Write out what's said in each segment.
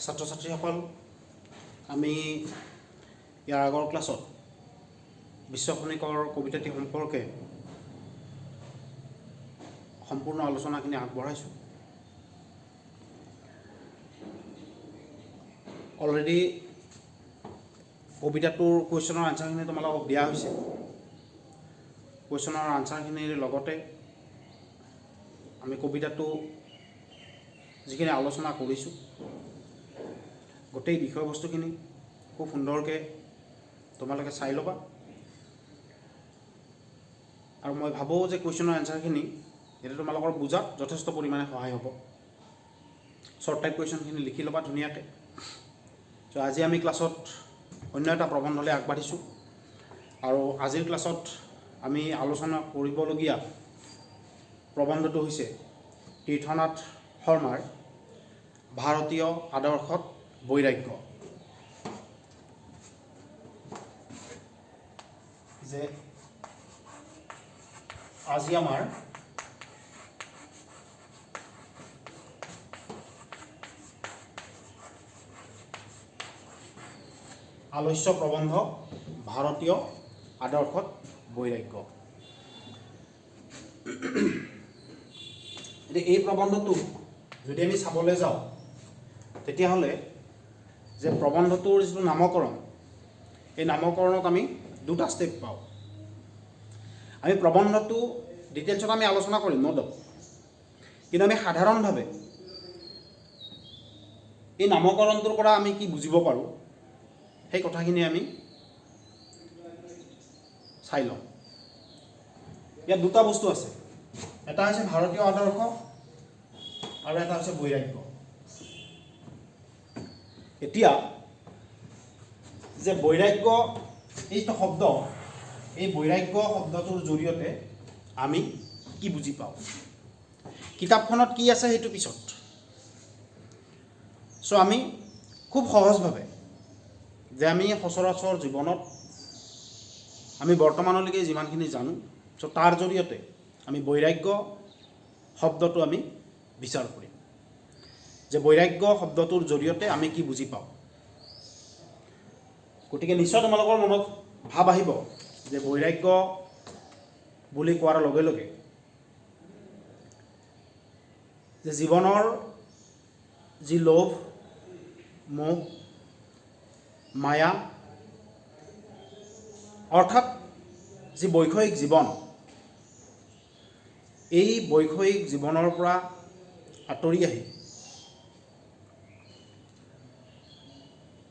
ছাত্ৰ ছাত্ৰীসকল, আমি ইয়াৰ আগৰ ক্লাছত বিশ্ব খনিকৰ কবিতাটি সম্পৰ্কে সম্পূৰ্ণ আলোচনাখিনি আগবঢ়াইছোঁ। অলৰেডি কবিতাটোৰ কুৱেশ্যনৰ আনচাৰখিনি তোমালোকক দিয়া হৈছে। কুৱেশ্যনৰ আনচাৰখিনিৰ লগতে আমি কবিতাটো যিখিনি আলোচনা কৰিছোঁ, গোটেই বিষয়বস্তুখিনি খুব সুন্দৰকৈ তোমালোকে চাই ল'বা। আৰু মই ভাবোঁ যে কুৱেশ্যনৰ এনচাৰখিনি এতিয়া তোমালোকৰ বুজাত যথেষ্ট পৰিমাণে সহায় হ'ব। শ্বৰ্ট টাইপ কুৱেশ্যনখিনি লিখি ল'বা ধুনীয়াকৈ। চ' আজি আমি ক্লাছত অন্য এটা প্ৰবন্ধলৈ আগবাঢ়িছোঁ, আৰু আজিৰ ক্লাছত আমি আলোচনা কৰিবলগীয়া প্ৰবন্ধটো হৈছে তীৰ্থনাথ শৰ্মাৰ ভাৰতীয় আদৰ্শত বৈৰাগ্য। যে আজি আমাৰ আলোচ্য প্ৰবন্ধ ভাৰতীয় আদৰ্শত বৈৰাগ্য। এতিয়া এই প্ৰবন্ধটো যদি আমি চাবলৈ যাওঁ, তেতিয়াহ'লে যে প্ৰবন্ধটোৰ যিটো নামকৰণ, এই নামকৰণত আমি দুটা ষ্টেপ পাওঁ। আমি প্ৰবন্ধটো ডিটেইলছত আমি আলোচনা কৰিম ন ডাউট, কিন্তু আমি সাধাৰণভাৱে এই নামকৰণটোৰ পৰা আমি কি বুজিব পাৰোঁ সেই কথাখিনি আমি চাই লওঁ। ইয়াত দুটা বস্তু আছে, এটা হৈছে ভাৰতীয় আদৰ্শ আৰু এটা হৈছে বৈৰাগ্য। এতিয়া যে বৈৰাগ্য এইটো শব্দ, এই বৈৰাগ্য শব্দটোৰ জৰিয়তে আমি কি বুজি পাওঁ, কিতাপখনত কি আছে সেইটো পিছত। চ' আমি খুব সহজভাৱে যে আমি সচৰাচৰ জীৱনত আমি বৰ্তমানলৈকে যিমানখিনি জানো, চ' তাৰ জৰিয়তে আমি বৈৰাগ্য শব্দটো আমি বিচাৰ কৰিম, যে বৈৰাগ্য শব্দটোৰ জৰিয়তে আমি কি বুজি পাওঁ। গতিকে নিশ্চয় তোমালোকৰ মনত ভাৱ আহিব যে বৈৰাগ্য বুলি কোৱাৰ লগে লগে যে জীৱনৰ যি লোভ, মোহ, মায়া, অৰ্থাৎ যি বৈষয়িক জীৱন, এই বৈষয়িক জীৱনৰ পৰা আঁতৰি আহি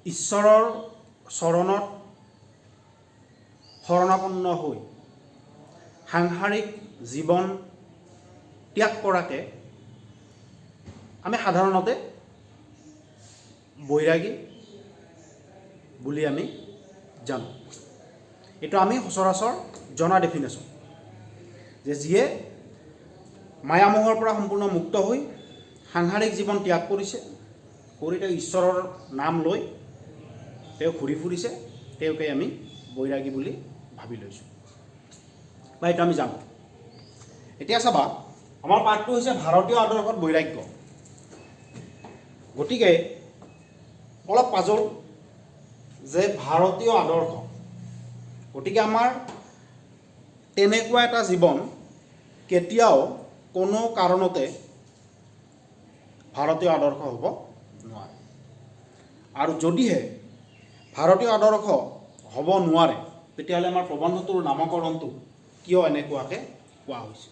ঈশ্বৰৰ চৰণত শৰণাপন্ন হৈ সাংসাৰিক জীৱন ত্যাগ কৰাকে আমি সাধাৰণতে বৈৰাগী বুলি আমি জানো। এইটো আমি সচৰাচৰ জনা ডেফিনেশ্যন, যে যিয়ে মায়ামোহৰ পৰা সম্পূৰ্ণ মুক্ত হৈ সাংসাৰিক জীৱন ত্যাগ কৰিছে, কৰি তেওঁ ঈশ্বৰৰ নাম লৈ তেওঁ ঘূৰি ফুৰিছে, তেওঁকে আমি বৈৰাগী বুলি ভাবি লৈছোঁ, বা এইটো আমি জানো। এতিয়া চাবা, আমাৰ পাঠটো হৈছে ভাৰতীয় আদৰ্শত বৈৰাগ্য। গতিকে অলপ পাজল যে ভাৰতীয় আদৰ্শ, গতিকে আমাৰ তেনেকুৱা এটা জীৱন কেতিয়াও কোনো কাৰণতে ভাৰতীয় আদৰ্শ হ'ব নোৱাৰে। আৰু যদিহে ভাৰতীয় আদৰ্শ হ'ব নোৱাৰে, তেতিয়াহ'লে আমাৰ প্ৰবন্ধটোৰ নামকৰণটো কিয় এনেকুৱাকৈ কোৱা হৈছে।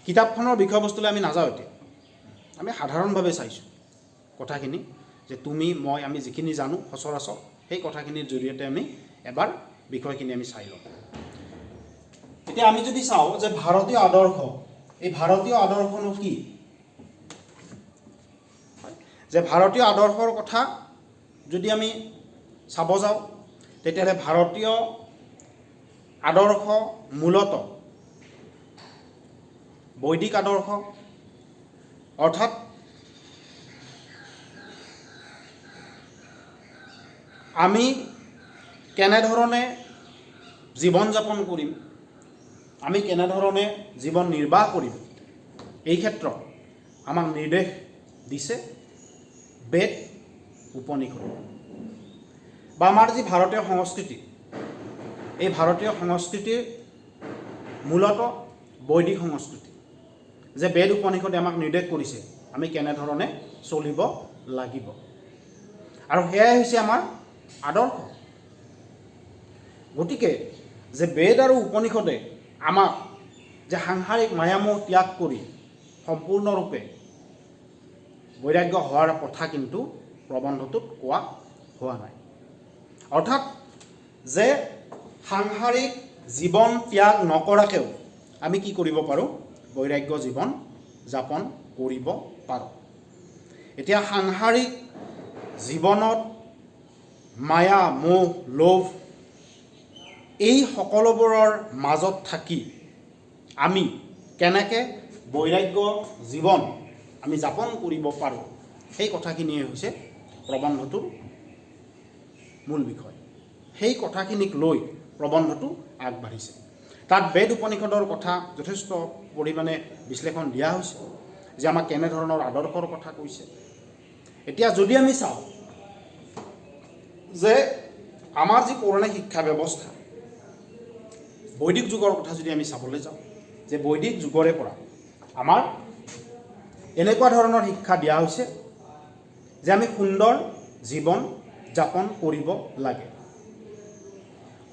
কিতাপখনৰ বিষয়বস্তুলৈ আমি নাযাওঁ। এতিয়া আমি সাধাৰণভাৱে চাইছোঁ কথাখিনি, যে তুমি মই আমি যিখিনি জানো সচৰাচৰ, সেই কথাখিনিৰ জৰিয়তে আমি এবাৰ বিষয়খিনি আমি চাই লওঁ। এতিয়া আমি যদি চাওঁ যে ভাৰতীয় আদৰ্শ, এই ভাৰতীয় আদৰ্শনো কি, যে ভাৰতীয় আদৰ্শৰ কথা যদি আমি চাব যাওঁ, তেতিয়াহ'লে ভাৰতীয় আদৰ্শ মূলতঃ বৈদিক আদৰ্শ, অৰ্থাৎ আমি কেনেধৰণে জীৱন যাপন কৰিম, আমি কেনেধৰণে জীৱন নিৰ্বাহ কৰিম, এই ক্ষেত্ৰত আমাক নিৰ্দেশ দিছে বেদ উপনিষদ বা আমাৰ যি ভাৰতীয় সংস্কৃতি, এই ভাৰতীয় সংস্কৃতিৰ মূলত বৈদিক সংস্কৃতি, যে বেদ উপনিষদে আমাক নিৰ্দেশ কৰিছে আমি কেনেধৰণে চলিব লাগিব, আৰু সেয়াই হৈছে আমাৰ আদৰ্শ। গতিকে যে বেদ আৰু উপনিষদে আমাক যে সাংসাৰিক মায়ামোহ ত্যাগ কৰি সম্পূৰ্ণৰূপে বৈৰাগ্য হোৱাৰ কথা কিন্তু প্ৰবন্ধটোত কোৱা হোৱা নাই। অৰ্থাৎ যে সাংসাৰিক জীৱন ত্যাগ নকৰাকৈও আমি কি কৰিব পাৰোঁ? বৈৰাগ্য জীৱন যাপন কৰিব পাৰোঁ। এতিয়া সাংসাৰিক জীৱনত মায়া, মোহ, লোভ এই সকলোবোৰৰ মাজত থাকি আমি কেনেকৈ বৈৰাগ্য জীৱন আমি যাপন কৰিব পাৰোঁ, সেই কথাখিনিয়ে হৈছে প্ৰবন্ধটোৰ মূল বিষয়। সেই কথাখিনিক লৈ প্ৰবন্ধটো আগবাঢ়িছে। তাত বেদ উপনিষদৰ কথা যথেষ্ট পৰিমাণে বিশ্লেষণ দিয়া হৈছে, যে আমাক কেনেধৰণৰ আদৰ্শৰ কথা কৈছে। এতিয়া যদি আমি চাওঁ যে আমাৰ যি পৌৰাণিক শিক্ষা ব্যৱস্থা, বৈদিক যুগৰ কথা যদি আমি চাবলৈ যাওঁ, যে বৈদিক যুগৰে পৰা আমাৰ এনেকুৱা ধৰণৰ শিক্ষা দিয়া হৈছে যে আমি সুন্দৰ জীৱন যাপন কৰিব লাগে,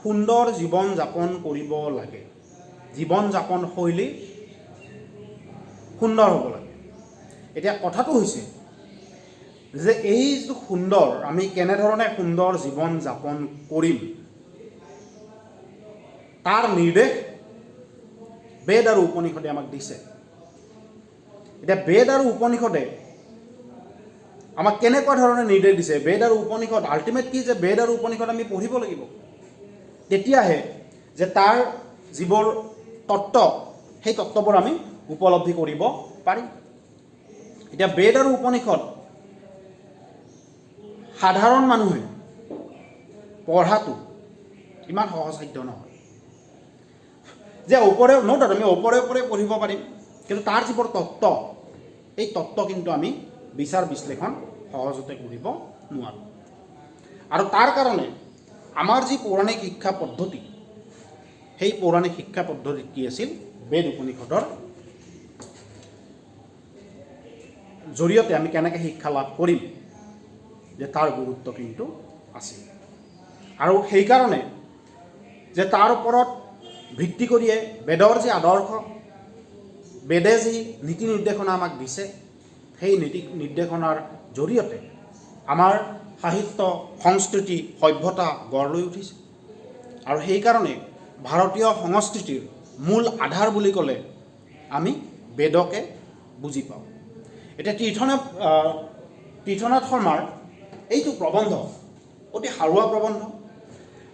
সুন্দৰ জীৱন যাপন কৰিব লাগে, জীৱন যাপন শৈলী সুন্দৰ হ'ব লাগে। এতিয়া কথাটো হৈছে যে এই যিটো সুন্দৰ, আমি কেনেধৰণে সুন্দৰ জীৱন যাপন কৰিম তাৰ নিৰ্দেশ বেদ আৰু উপনিষদে আমাক দিছে। এতিয়া বেদ আৰু উপনিষদে আমাক কেনেকুৱা ধৰণে নিৰ্দেশ দিছে? বেদ আৰু উপনিষদ আল্টিমেট কি? যে বেদ আৰু উপনিষদ আমি পঢ়িব লাগিব, তেতিয়াহে যে তাৰ যিবোৰ তত্ত্ব, সেই তত্ত্ববোৰ আমি উপলব্ধি কৰিব পাৰিম। এতিয়া বেদ আৰু উপনিষদ সাধাৰণ মানুহে পঢ়াটো ইমান সহজসাধ্য নহয়। যে ওপৰে নোটাত আমি ওপৰে পঢ়িব পাৰিম, কিন্তু তাৰ যিবোৰ তত্ত্ব, এই তত্ত্ব কিন্তু আমি বিচাৰ বিশ্লেষণ সহজতে কৰিব নোৱাৰোঁ। আৰু তাৰ কাৰণে আমাৰ যি পৌৰাণিক শিক্ষা পদ্ধতি, সেই পৌৰাণিক শিক্ষা পদ্ধতিত কি আছিল? বেদ উপনিষদৰ জৰিয়তে আমি কেনেকৈ শিক্ষা লাভ কৰিম, যে তাৰ গুৰুত্ব কিন্তু আছিল। আৰু সেইকাৰণে যে তাৰ ওপৰত ভিত্তি কৰিয়ে বেদৰ যি আদৰ্শ, বেদে যি নীতি নিৰ্দেশনা আমাক দিছে, সেই নীতি নিৰ্দেশনাৰ জৰিয়তে আমাৰ সাহিত্য, সংস্কৃতি, সভ্যতা গঢ় লৈ উঠিছে। আৰু সেইকাৰণে ভাৰতীয় সংস্কৃতিৰ মূল আধাৰ বুলি ক'লে আমি বেদকে বুজি পাওঁ। এতিয়া তীৰ্থনাথ শৰ্মাৰ এইটো প্ৰবন্ধ অতি সাৰুৱা প্ৰবন্ধ,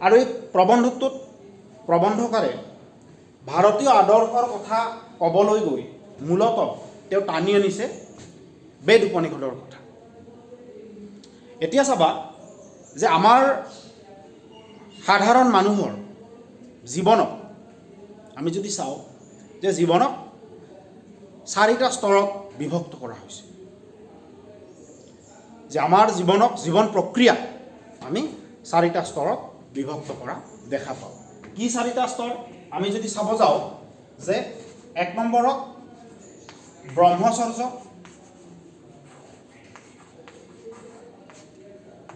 আৰু এই প্ৰবন্ধটোত প্ৰবন্ধকাৰে ভাৰতীয় আদৰ্শৰ কথা ক'বলৈ গৈ মূলতঃ তেওঁ টানি আনিছে বেদ উপনিষদৰ কথা। এতিয়া চাবা যে আমাৰ সাধাৰণ মানুহৰ জীৱনক আমি যদি চাওঁ, যে জীৱনক 4টা স্তৰত বিভক্ত কৰা হৈছে। যে আমাৰ জীৱনক, জীৱন প্ৰক্ৰিয়া আমি 4টা স্তৰত বিভক্ত কৰা দেখা পাওঁ। কি 4টা স্তৰ? আমি যদি চাব যাওঁ, যে 1 নম্বৰত ব্ৰহ্মচৰ্য,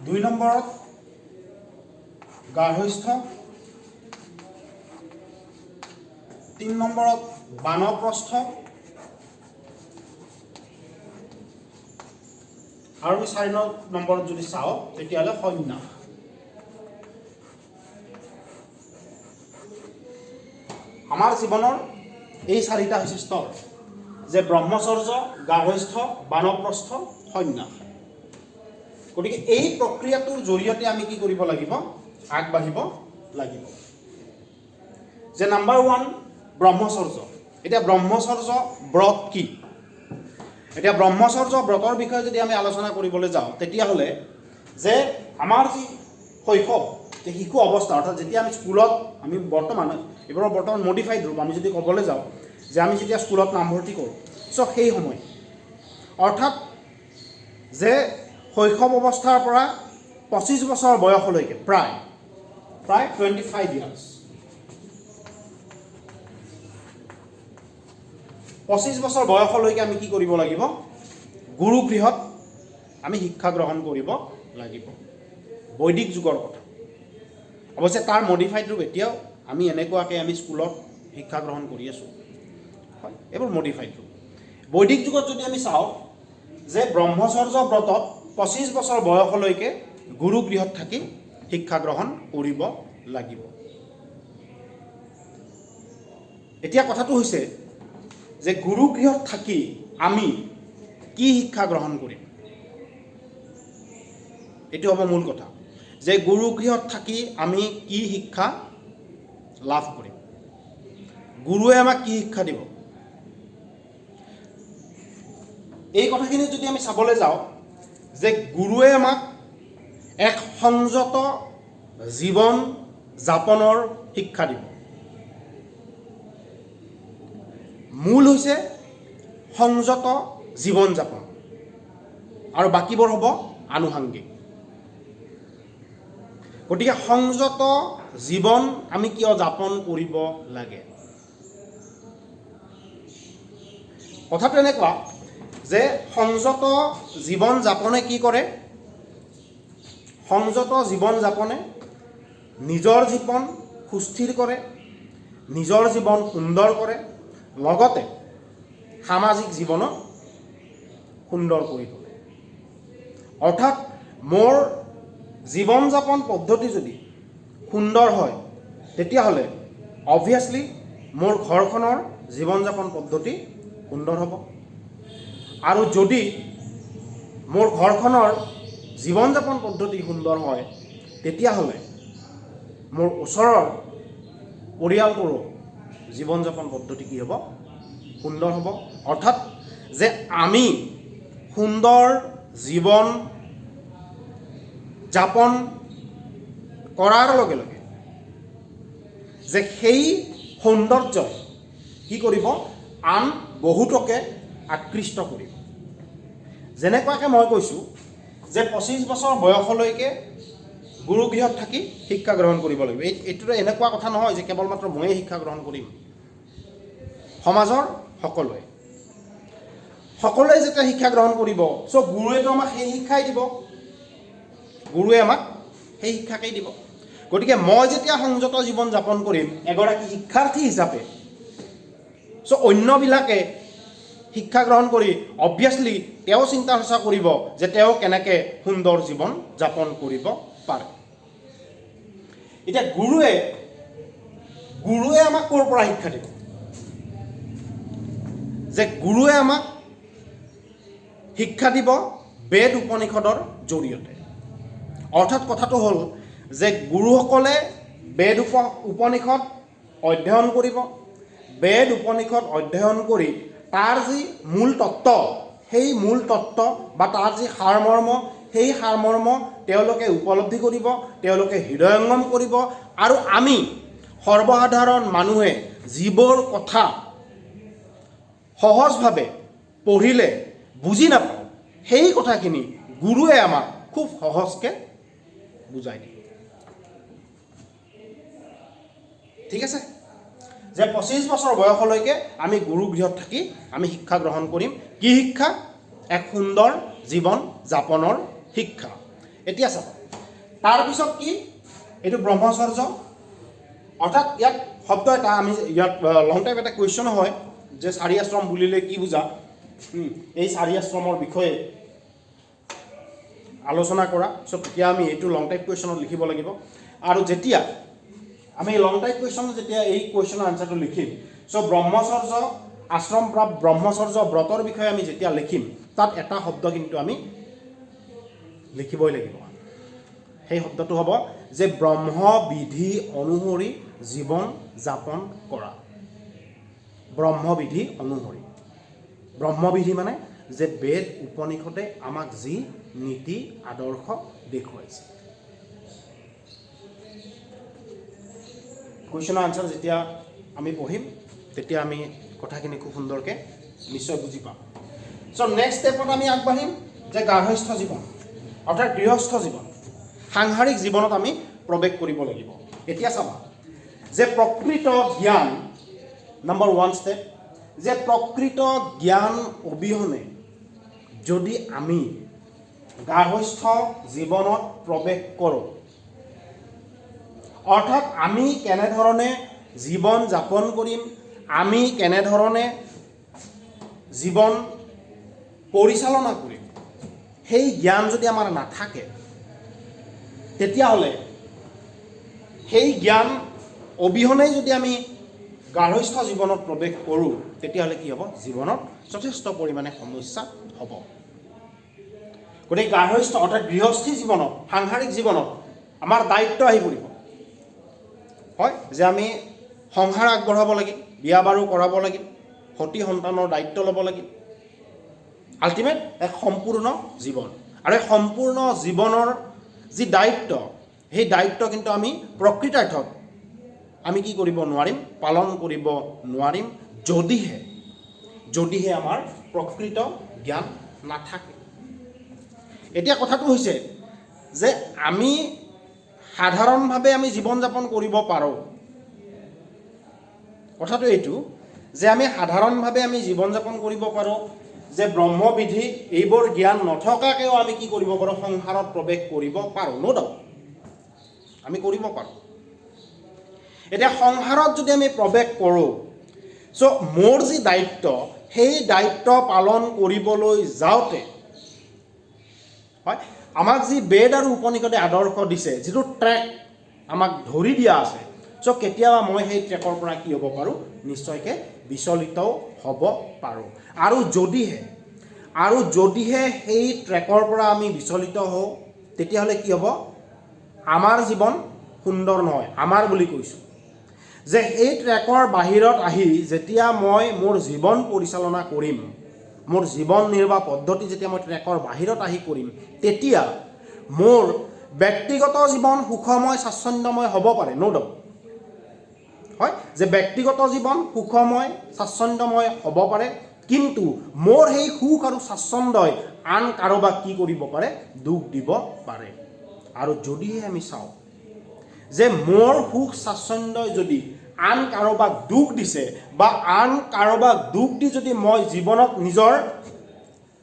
2 নম্বৰত গাৰ্হস্থ্য, 3 নম্বৰত বানপ্ৰস্থ, আৰু 4 নম্বৰত যদি চাওঁ তেতিয়াহ'লে সন্ন্যাস। আমাৰ জীৱনৰ এই 4টা হৈছে স্তৰ, যে ব্ৰহ্মচৰ্য, গাৰ্হস্থ্য, বানপ্ৰস্থ, সন্ন্যাস। গতিকে এই প্ৰক্ৰিয়াটোৰ জৰিয়তে আমি কি কৰিব লাগিব? আগবাঢ়িব লাগিব। যে নাম্বাৰ 1 ব্ৰহ্মচৰ্য। এতিয়া ব্ৰহ্মচৰ্য ব্ৰত কি? এতিয়া ব্ৰহ্মচৰ্য ব্ৰতৰ বিষয়ে যদি আমি আলোচনা কৰিবলৈ যাওঁ, তেতিয়াহ'লে যে আমাৰ যি শৈশৱ, যে শিশু অৱস্থা, অৰ্থাৎ যেতিয়া আমি স্কুলত, আমি এইবোৰৰ বৰ্তমান মডিফাইড ৰূপ আমি যদি ক'বলৈ যাওঁ, যে আমি যেতিয়া স্কুলত নামভৰ্তি কৰোঁ, চ' সেই সময়, অৰ্থাৎ যে শৈশৱ অৱস্থাৰ পৰা 25 বছৰ বয়সলৈকে প্ৰায় 25 years 25 বছৰ বয়সলৈকে আমি কি কৰিব লাগিব গুৰুগৃহত আমি শিক্ষা গ্ৰহণ কৰিব লাগিব বৈদিক যুগৰ কথা অৱশ্যে তাৰ মডিফাইড ৰূপ এতিয়াও আমি এনেকুৱাকৈ আমি স্কুলত শিক্ষা গ্ৰহণ কৰি আছোঁ হয় এইবোৰ মডিফাইড ৰূপ বৈদিক যুগত যদি আমি চাওঁ যে ব্ৰহ্মচৰ্য ব্ৰতত 25 বছৰ বয়সলৈকে গুৰুগৃহত থাকি শিক্ষা গ্ৰহণ কৰিব লাগিব এতিয়া কথাটো হৈছে যে গুৰুগৃহত থাকি আমি কি শিক্ষা গ্ৰহণ কৰিম এইটো হ'ব মূল কথা যে গুৰুগৃহত থাকি আমি কি শিক্ষা লাভ কৰিম গুৰুৱে আমাক কি শিক্ষা দিব এই কথাখিনি যদি আমি চাবলৈ যাওঁ যে গুৰুৱে আমাক এক সংযত জীৱন যাপনৰ শিক্ষা দিব মূল হৈছে সংযত জীৱন যাপন আৰু বাকীবোৰ হ'ব আনুষাংগিক গতিকে সংযত জীৱন আমি কিয় যাপন কৰিব লাগে কথাটো এনেকুৱা যে সংযত জীৱন যাপনে কি কৰে সংযত জীৱন যাপনে নিজৰ জীৱন সুস্থিৰ কৰে নিজৰ জীৱন সুন্দৰ কৰে লগতে সামাজিক জীৱনক সুন্দৰ কৰি তোলে অৰ্থাৎ মোৰ জীৱন যাপন পদ্ধতি যদি সুন্দৰ হয় তেতিয়াহ'লে অবভিয়াছলি মোৰ ঘৰখনৰ জীৱন যাপন পদ্ধতি সুন্দৰ হ'ব আৰু যদি মোৰ ঘৰখনৰ জীৱন যাপন পদ্ধতি সুন্দৰ হয় তেতিয়াহ'লে মোৰ ওচৰৰ পৰিয়ালটোৰো জীৱন যাপন পদ্ধতি কি হ'ব সুন্দৰ হ'ব অৰ্থাৎ যে আমি সুন্দৰ জীৱন যাপন কৰাৰ লগে লগে যে সেই সৌন্দৰ্যই কি কৰিব আন বহুতকে আকৃষ্ট কৰিব যেনেকুৱাকৈ মই কৈছোঁ যে 25 বছৰ বয়সলৈকে গুৰুগৃহত থাকি শিক্ষা গ্ৰহণ কৰিব লাগিব এইটোতো এনেকুৱা কথা নহয় যে কেৱল মাত্ৰ ময়ে শিক্ষা গ্ৰহণ কৰিম সমাজৰ সকলোৱে যেতিয়া শিক্ষা গ্ৰহণ কৰিব চ' গুৰুৱেতো আমাক সেই শিক্ষাই দিব গুৰুৱে আমাক সেই শিক্ষাকেই দিব গতিকে মই যেতিয়া সংযত জীৱন যাপন কৰিম এগৰাকী শিক্ষাৰ্থী হিচাপে চ' অন্যবিলাকে শিক্ষা গ্ৰহণ কৰি অবভিয়াছলি তেওঁ চিন্তা চৰ্চা কৰিব যে তেওঁ কেনেকৈ সুন্দৰ জীৱন যাপন কৰিব পাৰে এতিয়া গুৰুৱে আমাক ক'ৰ পৰা শিক্ষা দিব যে গুৰুৱে আমাক শিক্ষা দিব বেদ উপনিষদৰ জৰিয়তে অৰ্থাৎ কথাটো হ'ল যে গুৰুসকলে বেদ উপনিষদ অধ্যয়ন কৰিব বেদ উপনিষদ অধ্যয়ন কৰি তাৰ যি মূল তত্ত্ব সেই মূল তত্ত্ব বা তাৰ যি সাৰমৰ্ম সেই সাৰমৰ্ম তেওঁলোকে উপলব্ধি কৰিব তেওঁলোকে হৃদয়ংগম কৰিব আৰু আমি সৰ্বসাধাৰণ মানুহে যিবোৰ কথা সহজভাৱে পঢ়িলে বুজি নাপাওঁ সেই কথাখিনি গুৰুৱে আমাক খুব সহজকৈ বুজাই দিয়ে ঠিক আছে যে 25 বছৰ বয়সলৈকে আমি গুৰুগৃহত থাকি আমি শিক্ষা গ্ৰহণ কৰিম কি শিক্ষা এক সুন্দৰ জীৱন যাপনৰ শিক্ষা এতিয়া চাওক তাৰপিছত কি এইটো ব্ৰহ্মচৰ্য অৰ্থাৎ ইয়াত শব্দ এটা আমি ইয়াত লং টাইম এটা কুৱেশ্যন হয় যে চাৰি আশ্ৰম বুলিলে কি বুজা এই চাৰি আশ্ৰমৰ বিষয়ে আলোচনা কৰা চ' তেতিয়া আমি এইটো লং টাইপ কুৱেশ্যনত লিখিব লাগিব আৰু যেতিয়া আমি লং টাইপ কুৱেশ্যনত যেতিয়া এই কুৱেশ্যনৰ আনচাৰটো লিখিম চ' ব্ৰহ্মচৰ্য আশ্ৰম বা ব্ৰহ্মচৰ্য ব্ৰতৰ বিষয়ে আমি যেতিয়া লিখিম তাত এটা শব্দ কিন্তু আমি লিখিবই লাগিব সেই শব্দটো হ'ব যে ব্ৰহ্মবিধি অনুসৰি জীৱন যাপন কৰা ব্ৰহ্মবিধি অনুসৰি ব্ৰহ্মবিধি মানে যে বেদ উপনিষদে আমাক যি নীতি আদৰ্শ দেখুৱাইছে কুৱেশ্যনৰ আনচাৰ যেতিয়া আমি পঢ়িম তেতিয়া আমি কথাখিনি খুব সুন্দৰকৈ নিশ্চয় বুজি পাম চ' নেক্সট ষ্টেপত আমি আগবাঢ়িম যে গাৰ্হস্থ্য জীৱন অৰ্থাৎ গৃহস্থ জীৱন, সাংসাৰিক জীৱনত আমি প্ৰৱেশ কৰিব লাগিব। এতিয়া চাবা যে প্ৰকৃত জ্ঞান, নম্বৰ 1 ষ্টেপ, যে প্ৰকৃত জ্ঞান অবিহনে যদি আমি গাৰ্হস্থ্য জীৱনত প্ৰৱেশ কৰোঁ, অৰ্থাৎ আমি কেনেধৰণে জীৱন যাপন কৰিম, আমি কেনেধৰণে জীৱন পৰিচালনা কৰিম, সেই জ্ঞান যদি আমাৰ নাথাকে, তেতিয়াহ'লে সেই জ্ঞান অবিহনেই যদি আমি গাৰ্হস্থ্য জীৱনত প্ৰৱেশ কৰোঁ, তেতিয়াহ'লে কি হ'ব? জীৱনত যথেষ্ট পৰিমাণে সমস্যা হ'ব। গতিকে গাৰ্হস্থ্য অৰ্থাৎ গৃহস্থী জীৱনত, সাংসাৰিক জীৱনত আমাৰ দায়িত্ব আহি পৰিব, হয়, যে আমি সংসাৰ আগবঢ়াব লাগিব, বিয়া বাৰু কৰাব লাগিব, সতি সন্তানৰ দায়িত্ব ল'ব লাগিব, আল্টিমেট এক সম্পূৰ্ণ জীৱন। আৰু এই সম্পূৰ্ণ জীৱনৰ যি দায়িত্ব, সেই দায়িত্ব কিন্তু আমি প্ৰকৃতাৰ্থত আমি কি কৰিব নোৱাৰিম? পালন কৰিব নোৱাৰিম, যদিহে আমাৰ প্ৰকৃত জ্ঞান নাথাকে। এতিয়া কথাটো হৈছে যে আমি সাধাৰণভাৱে আমি জীৱন যাপন কৰিব পাৰোঁ। কথাটো এইটো যে আমি সাধাৰণভাৱে আমি জীৱন যাপন কৰিব পাৰোঁ, যে ব্ৰহ্মবিধি এইবোৰ জ্ঞান নথকাকৈও আমি কি কৰিব পাৰোঁ? সংসাৰত প্ৰৱেশ কৰিব পাৰোঁ, ন' ডাউট আমি কৰিব পাৰোঁ। এতিয়া সংসাৰত যদি আমি প্ৰৱেশ কৰোঁ, চ' মোৰ যি দায়িত্ব, সেই দায়িত্ব পালন কৰিবলৈ যাওঁতে, হয়, আমাক যি বেদ আৰু উপনিষদে আদৰ্শ দিছে, যিটো ট্ৰেক আমাক ধৰি দিয়া আছে, চ' কেতিয়াবা মই সেই ট্ৰেকৰ পৰা কি হ'ব পাৰোঁ? নিশ্চয়কৈ বিচলিতও হ'ব পাৰোঁ। আৰু যদিহে সেই ট্ৰেকৰ পৰা আমি বিচলিত হওঁ, তেতিয়াহ'লে কি হ'ব? আমাৰ জীৱন সুন্দৰ নহয়। আমাৰ বুলি কৈছোঁ যে এই ট্ৰেকৰ বাহিৰত আহি যেতিয়া মই মোৰ জীৱন পৰিচালনা কৰিম, মোৰ জীৱন নিৰ্বাহ পদ্ধতি যেতিয়া মই ট্ৰেকৰ বাহিৰত আহি কৰিম, তেতিয়া মোৰ ব্যক্তিগত জীৱন সুখময় স্বাচ্ছন্দ্যময় হ'ব পাৰে, ন' ডাউট, হয়, যে ব্যক্তিগত জীৱন সুখময় স্বাচ্ছন্দ্যময় হ'ব পাৰে, কিন্তু মোৰ সেই সুখ আৰু স্বাচ্ছন্দ্যই আন কাৰোবাক কি কৰিব পাৰে? দুখ দিব পাৰে। আৰু যদিহে আমি চাওঁ যে মোৰ সুখ স্বাচ্ছন্দ্যই যদি আন কাৰোবাক দুখ দিছে, বা আন কাৰোবাক দুখ দি যদি মই জীৱনত নিজৰ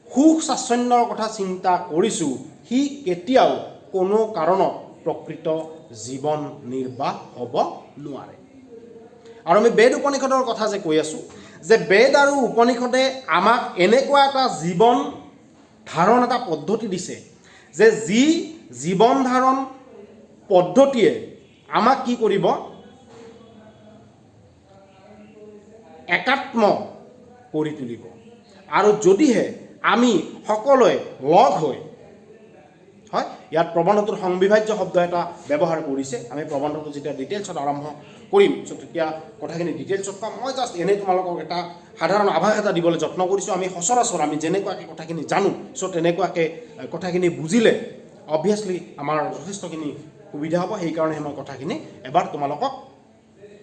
সুখ স্বাচ্ছন্দ্যৰ কথা চিন্তা কৰিছোঁ, সি কেতিয়াও কোনো কাৰণত প্ৰকৃত জীৱন নিৰ্বাহ হ'ব নোৱাৰে। আৰু আমি বেদ উপনিষদৰ কথা যে কৈ আছোঁ, যে বেদ আৰু উপনিষদে আমাক এনেকুৱা এটা জীৱন ধাৰণ এটা পদ্ধতি দিছে, যে যি জীৱন ধাৰণ পদ্ধতিয়ে আমাক কি কৰিব? একাত্ম কৰি তুলিব। আৰু যদিহে আমি সকলোৱে লগ হৈ, হয়, ইয়াত প্ৰবন্ধটোৰ সংবিভাজ্য শব্দ এটা ব্যৱহাৰ কৰিছে। আমি প্ৰবন্ধটো যেতিয়া ডিটেইলছত আৰম্ভ কৰিম, চ' তেতিয়া কথাখিনি ডিটেইলছত ক'ম। মই জাষ্ট এনেই তোমালোকক এটা সাধাৰণ আভাস এটা দিবলৈ যত্ন কৰিছোঁ। আমি সচৰাচৰ আমি যেনেকুৱাকৈ কথাখিনি জানো, চ' তেনেকুৱাকৈ কথাখিনি বুজিলে অবভিয়াছলি আমাৰ যথেষ্টখিনি সুবিধা হ'ব। সেইকাৰণে মই কথাখিনি এবাৰ তোমালোকক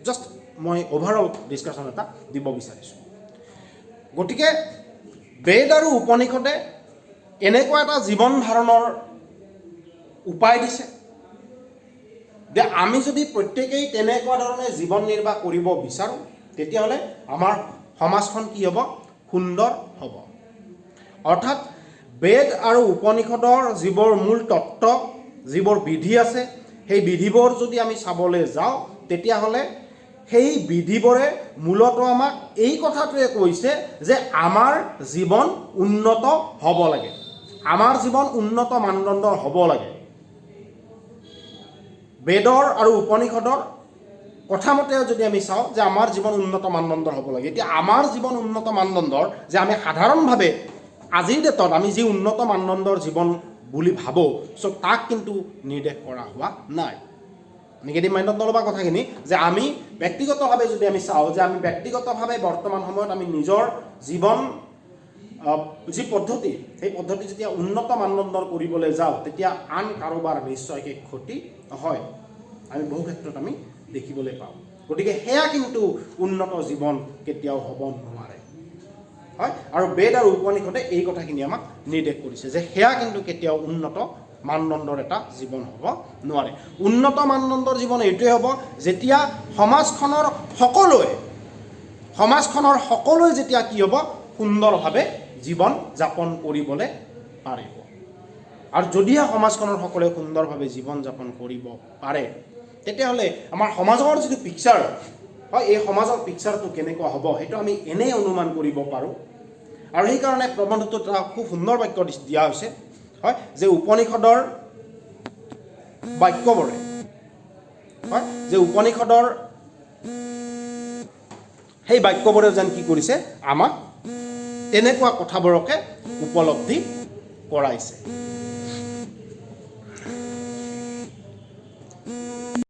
জাষ্ট মই অভাৰঅল ডিছকাশ্যন এটা দিব বিচাৰিছোঁ। গতিকে বেদ আৰু উপনিষদে এনেকুৱা এটা জীৱন ধাৰণৰ উপায় দিছে যে আমি যদি প্ৰত্যেকেই তেনেকুৱা ধৰণে জীৱন নিৰ্বাহ কৰিব বিচাৰোঁ, তেতিয়াহ'লে আমাৰ সমাজখন কি হ'ব? সুন্দৰ হ'ব। অৰ্থাৎ বেদ আৰু উপনিষদৰ যিবোৰ মূল তত্ত্ব, যিবোৰ বিধি আছে, সেই বিধিবোৰ যদি আমি চাবলৈ যাওঁ, তেতিয়াহ'লে সেই বিধিবোৰে মূলতঃ আমাক এই কথাটোৱে কৈছে যে আমাৰ জীৱন উন্নত হ'ব লাগে, আমাৰ জীৱন উন্নত মানদণ্ডৰ হ'ব লাগে। বেদৰ আৰু উপনিষদৰ কথামতে যদি আমি চাওঁ যে আমাৰ জীৱন উন্নত মানদণ্ডৰ হ'ব লাগে, এতিয়া আমাৰ জীৱন উন্নত মানদণ্ডৰ যে আমি সাধাৰণভাৱে আজিৰ ডেটত আমি যি উন্নত মানদণ্ডৰ জীৱন বুলি ভাবোঁ, চ' তাক কিন্তু নিৰ্দেশ কৰা হোৱা নাই। নিগেটিভ মাইণ্ডত নল'বা কথাখিনি, যে আমি ব্যক্তিগতভাৱে যদি আমি চাওঁ যে আমি ব্যক্তিগতভাৱে বৰ্তমান সময়ত আমি নিজৰ জীৱন যি পদ্ধতি, সেই পদ্ধতি যেতিয়া উন্নত মানদণ্ডৰ কৰিবলৈ যাওঁ, তেতিয়া আন কাৰোবাৰ নিশ্চয়কৈ ক্ষতি হয়। আমি বহু ক্ষেত্ৰত আমি দেখিবলৈ পাওঁ। গতিকে সেয়া কিন্তু উন্নত জীৱন কেতিয়াও হ'ব নোৱাৰে, হয়। আৰু বেদ আৰু উপনিষদে এই কথাখিনি আমাক নিৰ্দেশ কৰিছে যে সেয়া কিন্তু কেতিয়াও উন্নত মানদণ্ডৰ এটা জীৱন হ'ব নোৱাৰে। উন্নত মানদণ্ডৰ জীৱন এইটোৱে হ'ব যেতিয়া সমাজখনৰ সকলোৱে যেতিয়া কি হ'ব সুন্দৰভাৱে জীৱন যাপন কৰিবলৈ পাৰিব। আৰু যদিহে সমাজখনৰ সকলোৱে সুন্দৰভাৱে জীৱন যাপন কৰিব পাৰে তেতিয়াহ'লে আমাৰ সমাজৰ যিটো পিকচাৰ হয় এই সমাজৰ পিকচাৰটো কেনেকুৱা হ'ব সেইটো আমি এনেই অনুমান কৰিব পাৰোঁ। আৰু সেইকাৰণে প্ৰবন্ধটোত এটা খুব সুন্দৰ বাক্য দিয়া হৈছে হয় যে উপনিষদৰ বাক্যবোৰে হয় যে উপনিষদৰ সেই বাক্যবোৰে যেন কি কৰিছে আমাক তেনেকুৱা কথাবোৰকে উপলব্ধি কৰাইছে।